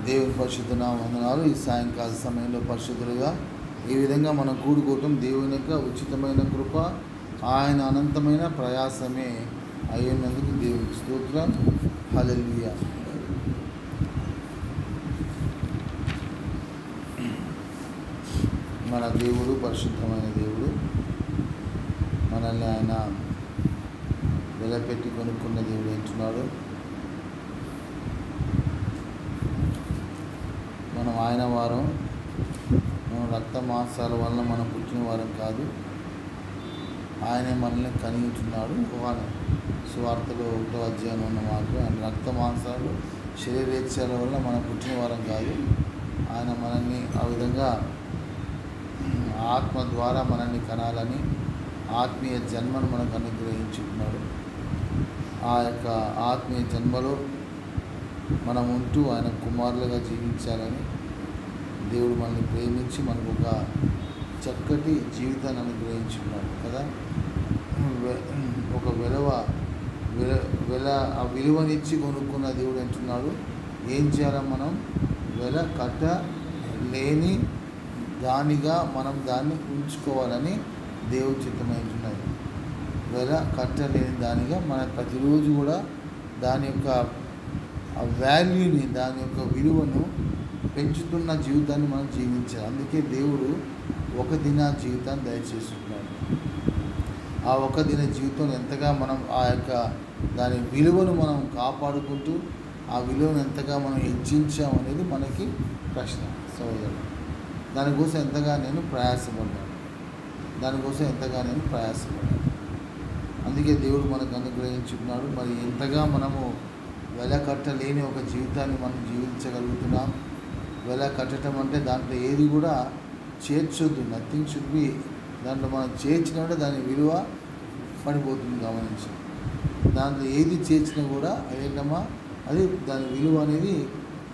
దేవుని పరిశుద్ధ వందనాలు. ఈ సాయంకాల సమయంలో పరిశుద్ధులుగా ఈ విధంగా మనం కూడుకోవటం దేవుని యొక్క ఉచితమైన కృప, ఆయన అనంతమైన ప్రయాసమే అయ్యున్నందుకు దేవునికి స్తోత్రం. హల్లెలూయా. మన దేవుడు పరిశుద్ధమైన దేవుడు. మనల్ని ఆయన వెలపెట్టి కొనుక్కున్న దేవుడు అంటున్నాడు. మనం ఆయన వారం, మనం రక్త మాంసాల వలన మనం పుట్టిన వారం కాదు. ఆయనే మనల్ని కనిగించున్నాడు. సువార్తలో 1వ అధ్యాయం ఉన్న మాట, ఆయన రక్త మాంసాలు శరీరేచ్ఛల వల్ల మనం పుట్టిన వారం కాదు. ఆయన మనల్ని ఆ విధంగా ఆత్మ ద్వారా మనల్ని కనాలని ఆత్మీయ జన్మను మనకు అనుగ్రహించుకున్నాడు. ఆ యొక్క ఆత్మీయ జన్మలో మనం ఉంటూ ఆయన కుమారులుగా జీవించాలని దేవుడు మనల్ని ప్రేమించి మనకు ఒక చక్కటి జీవితాన్ని అనుగ్రహించుకున్నాడు కదా. ఒక విలువనిచ్చి కొనుక్కున్న దేవుడు అంటున్నాడు. ఏం చేయాలి? మనం వెల కట్టలేని దానిగా మనం దాన్ని ఉంచుకోవాలని దేవుడు చిత్తమైంటున్నది. వెల కట్టలేని దానిగా మనం ప్రతిరోజు కూడా దాని యొక్క వాల్యూని, దాని యొక్క విలువను పెంచుతున్న జీవితాన్ని మనం జీవించాలి. అందుకే దేవుడు ఒక దిన జీవితాన్ని దయచేస్తున్నాడు. ఆ ఒక దిన జీవితం ఎంతగా మనం ఆ యొక్క దాని విలువను మనం కాపాడుకుంటూ ఆ విలువను ఎంతగా మనం హెచ్చించామనేది మనకి ప్రశ్న సోదరుడు. దానికోసం ఎంతగా నేను ప్రయాసపడ్డాను. అందుకే దేవుడు మనకు అనుగ్రహించుకున్నాడు. మరి ఎంతగా మనము వెల కట్టలేని ఒక జీవితాన్ని మనం జీవించగలుగుతున్నాం. వెల కట్టడం అంటే దాంట్లో ఏది కూడా చేర్చొద్దు. Nothing should be. దాంట్లో మనం చేర్చినట్టు దాని విలువ పడిపోతుంది. గమనించి దాంట్లో ఏది చేర్చినా కూడా ఏంటమ్మా, అది దాని విలువ అనేది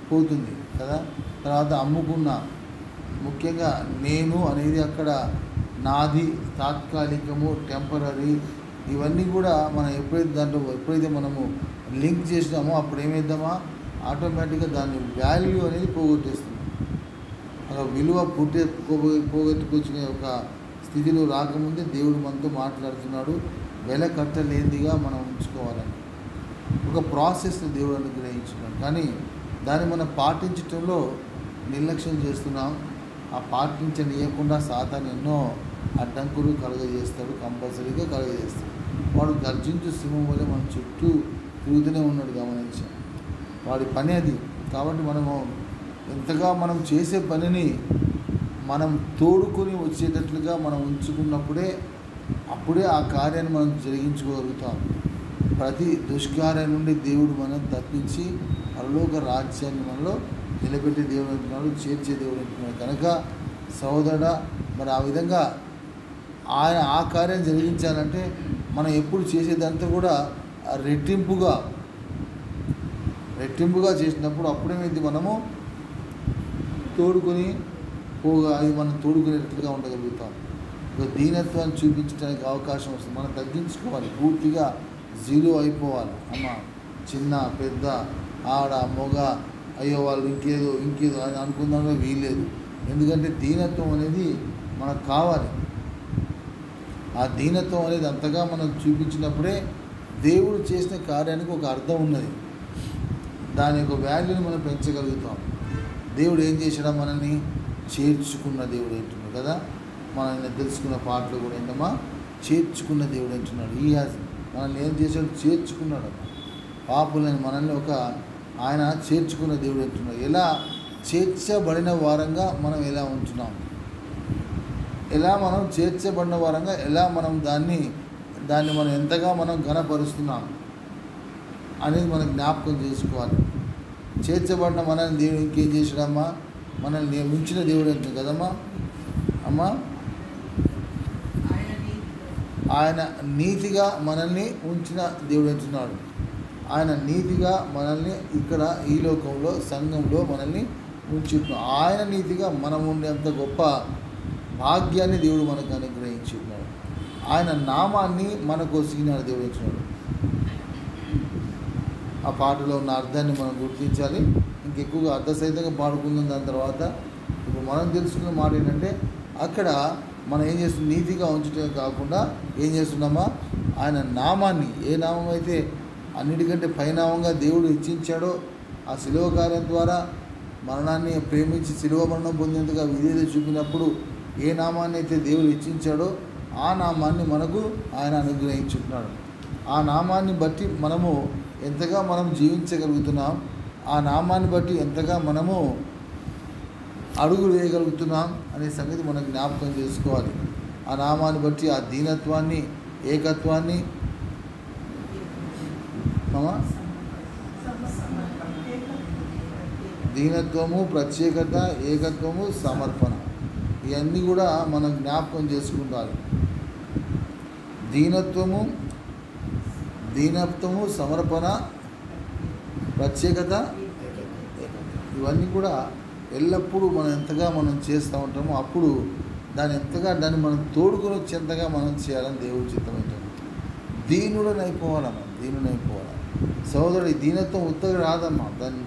పోతుంది కదా. తర్వాత అమ్ముకున్న, ముఖ్యంగా నేను అనేది అక్కడ నాది, తాత్కాలికము, టెంపరీ, ఇవన్నీ కూడా మనం ఎప్పుడైతే మనము లింక్ చేసినామో అప్పుడు ఏమైద్దామా, ఆటోమేటిక్గా దాని వాల్యూ అనేది పోగొట్టేస్తుంది. ఒక విలువ పోగొట్టుకొచ్చిన ఒక స్థితిలో రాకముందే దేవుడు మనతో మాట్లాడుతున్నాడు. వెల కట్టలేనిదిగా మనం ఉంచుకోవాలని ఒక ప్రాసెస్ని దేవుడు అనుగ్రహించున్నాడు. కానీ దాన్ని మనం పాటించటంలో నిర్లక్ష్యం చేస్తున్నాం. ఆ పాటించనీయకుండా సాతాను ఎన్నో అడ్డంకులు కలుగజేస్తాడు. కంపల్సరీగా కలుగజేస్తాడు. వాడు గర్జించు సింహం వల్ల మన చుట్టూ తిరుగుతూనే ఉన్నాడు. గమనించాం. వాడి పని అది. కాబట్టి మనము ఎంతగా మనం చేసే పనిని మనం తోడుకొని వచ్చేటట్లుగా మనం ఉంచుకున్నప్పుడే అప్పుడే ఆ కార్యాన్ని మనం జరిగించుకోగలుగుతాం. ప్రతి దుష్కార్యం నుండి దేవుడు మనం తప్పించి పరలోక రాజ్యాన్ని మనలో నిలబెట్టే దేవుడు అంటున్నాడు, చేర్చే దేవుడు అంటున్నాడు. కనుక సోదరుడా, మరి ఆ విధంగా ఆయన ఆ కార్యం జరిగించాలంటే మనం ఎప్పుడు చేసేదంతా కూడా రెట్టింపుగా చేసినప్పుడు అప్పుడేమైంది, మనము అది మనం తోడుకునేటట్లుగా ఉండగలుగుతాం. ఒక దీనత్వాన్ని చూపించడానికి అవకాశం వస్తుంది. మనం తగ్గించుకోవాలి. పూర్తిగా జీరో అయిపోవాలి. అమ్మ, చిన్న పెద్ద, ఆడ మగ, అయ్యో వాళ్ళు ఇంకేదో అని అనుకుందామో వీల్లేదు. ఎందుకంటే దీనత్వం అనేది మనకు కావాలి. ఆ దీనత్వం అనేది అంతగా మనం చూపించినప్పుడే దేవుడు చేసిన కార్యానికి ఒక అర్థం ఉన్నది. దాని యొక్క వాల్యూని మనం పెంచగలుగుతాం. దేవుడు ఏం చేశాడా, మనల్ని చేర్చుకున్న దేవుడు అంటున్నాడు కదా. మనల్ని తెలుసుకున్న పాటలు కూడా ఏంటమ్మా, చేర్చుకున్న దేవుడు అంటున్నాడు. మనల్ని ఏం చేశాడు, చేర్చుకున్నాడు. పాపులని మనల్ని ఆయన చేర్చుకున్న దేవుడు అంటున్నాడు. ఎలా చేర్చబడిన వారంగా మనం ఎలా ఉంటున్నాం, మనం చేర్చబడిన వారంగా ఎలా మనం దాన్ని మనం ఎంతగా మనం ఘనపరుస్తున్నాం అనేది మనం జ్ఞాపకం చేసుకోవాలి. చేర్చబడిన మనల్ని దేవుడు ఇంకేం చేశాడమ్మా, మనల్ని ఉంచిన దేవుడు అంటుంది కదమ్మా. అమ్మా, ఆయన నీతిగా మనల్ని ఉంచిన దేవుడు అంటున్నాడు. ఆయన నీతిగా మనల్ని ఇక్కడ ఈ లోకంలో సంఘంలో మనల్ని ఉంచుతున్నాడు. ఆయన నీతిగా మనం ఉండేంత గొప్ప భాగ్యాన్ని దేవుడు మనకు అనుగ్రహించున్నాడు. ఆయన నామాన్ని మనకు ఒసిగినాడు దేవుడు అంటున్నాడు. ఆ పాటలో ఉన్న అర్థాన్ని మనం గుర్తించాలి. ఇంకెక్కువగా అర్ధసహితంగా పాడుకుందాం. దాని తర్వాత ఇప్పుడు మనం తెలుసుకున్న మాట ఏంటంటే, అక్కడ మనం ఏం చేస్తున్నాం, నీతిగా ఉంచటమే కాకుండా ఏం చేస్తున్నామా, ఆయన నామాన్ని, ఏ నామం అయితే అన్నిటికంటే పైనామంగా దేవుడు హెచ్చించాడో, ఆ శిలువ కార్యం ద్వారా మరణాన్ని ప్రేమించి శిలువ మరణం పొందేందుగా విధేయత చూపినప్పుడు ఏ నామాన్ని అయితే దేవుడు హెచ్చించాడో ఆ నామాన్ని మనకు ఆయన అనుగ్రహించుకున్నాడు. ఆ నామాన్ని బట్టి మనము ఎంతగా మనం జీవించగలుగుతున్నాం, ఆ నామాన్ని బట్టి ఎంతగా మనము అడుగులు వేయగలుగుతున్నాం అనే సంగతి మనం జ్ఞాపకం చేసుకోవాలి. ఆ నామాన్ని బట్టి ఆ దీనత్వాన్ని, ఏకత్వాన్ని, దీనత్వము, ప్రత్యేకత, ఏకత్వము, సమర్పణ, ఇవన్నీ కూడా మనం జ్ఞాపకం చేసుకుంటాలి. దీనత్వము, సమర్పణ, ప్రత్యేకత, ఇవన్నీ కూడా ఎల్లప్పుడూ మనం ఎంతగా మనం చేస్తూ ఉంటామో అప్పుడు దాన్ని మనం తోడుకొని వచ్చేంతగా మనం చేయాలని దేవుడి చిత్తమైంది. దీనుడనైపోవాలి. సోదరుడి దీనత్వం ఉత్తగా రాదమ్మా. దాన్ని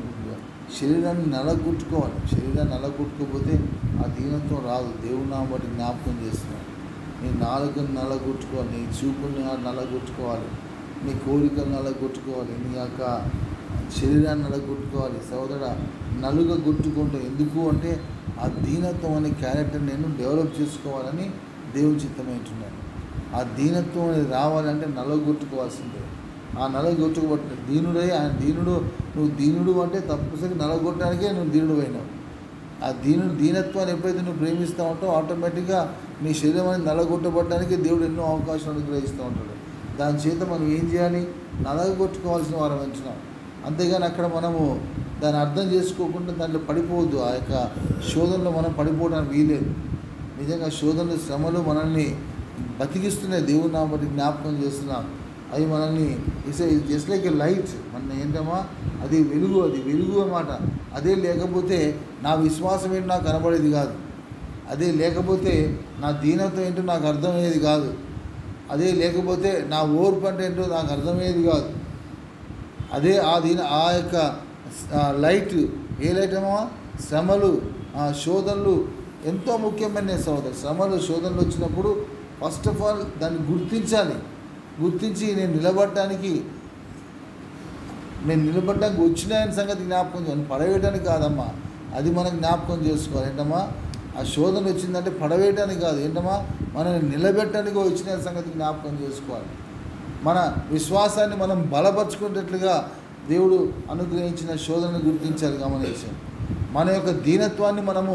శరీరాన్ని నలగొట్టుకోవాలి. శరీరాన్ని నలగొట్టుకోకపోతే ఆ దీనత్వం రాదు. దేవుని నామం బట్టి జ్ఞాపకం చేస్తున్నాను. నీ నాలుకను నలగొట్టుకోవాలి, నీ చూపుని నలగొట్టుకోవాలి, నీ కోరికలు నలగొట్టుకోవాలి, నీ యొక్క శరీరాన్ని నలగొట్టుకోవాలి. సోదరుడు నలుగొట్టుకుంటూ ఎందుకు అంటే ఆ దీనత్వం అనే క్యారెక్టర్ నేను డెవలప్ చేసుకోవాలని దేవుని చిత్తమైంటున్నాను. ఆ దీనత్వం అనేది రావాలంటే నలగొట్టుకోవాల్సిందే. ఆ నలగొట్టుకోబట్టి దీనుడై, ఆయన దీనుడు, నువ్వు దీనుడు అంటే తప్పనిసరి నలగొట్టడానికే నువ్వు దీనుడు అయినావు. ఆ దీనత్వాన్ని ఎప్పుడైతే నువ్వు ప్రేమిస్తూ ఉంటావో ఆటోమేటిక్గా నీ శరీరం అనేది నలగొట్టబడడానికి దేవుడు ఎన్నో అవకాశాలు అనుగ్రహిస్తూ ఉంటాడు. దాని చేత మనం ఏం చేయాలి, నలగొట్టుకోవాల్సిన వారం ఎంచున్నాం. అంతేగాని అక్కడ మనము దాన్ని అర్థం చేసుకోకుండా దాంట్లో పడిపోవద్దు. ఆ యొక్క శోధనలో మనం పడిపోవడానికి వీలేదు. నిజంగా శోధనలు, శ్రమలు మనల్ని బతికిస్తున్నాయి. దేవుని నామం బట్టి జ్ఞాపకం చేస్తున్నాం. అవి మనల్ని జస్ట్ లైక్ ఏ లైట్. మన ఏంటమ్మా, అది వెలుగు అన్నమాట. అదే లేకపోతే నా విశ్వాసం ఏంటో నాకు కనబడేది కాదు. అదే లేకపోతే నా దీనత్వం ఏంటో నాకు అర్థమయ్యేది కాదు. అదే లేకపోతే నా ఓర్పు అంటే ఏంటో నాకు అర్థమయ్యేది కాదు. అదే ఆ యొక్క లైట్, ఏ లైట్ అమ్మా, శ్రమలు, శోధనలు ఎంతో ముఖ్యమైన సోదరు. శ్రమలు, శోధనలు వచ్చినప్పుడు ఫస్ట్ ఆఫ్ ఆల్ దాన్ని గుర్తించి నేను నిలబడటానికి వచ్చినాయని సంగతి జ్ఞాపకం చేసుకోవాలి. పడవేయడానికి కాదమ్మా, అది మనం జ్ఞాపకం చేసుకోవాలి. ఏంటమ్మా, ఆ శోధన వచ్చిందంటే పడవేయడానికి కాదు. ఏంటమ్మా, మనల్ని నిలబెట్టడానికి వచ్చిన సంగతి జ్ఞాపకం చేసుకోవాలి. మన విశ్వాసాన్ని మనం బలపరుచుకునేటట్లుగా దేవుడు అనుగ్రహించిన శోధనను గుర్తించాలి. గమనించాలి. మన యొక్క దీనత్వాన్ని మనము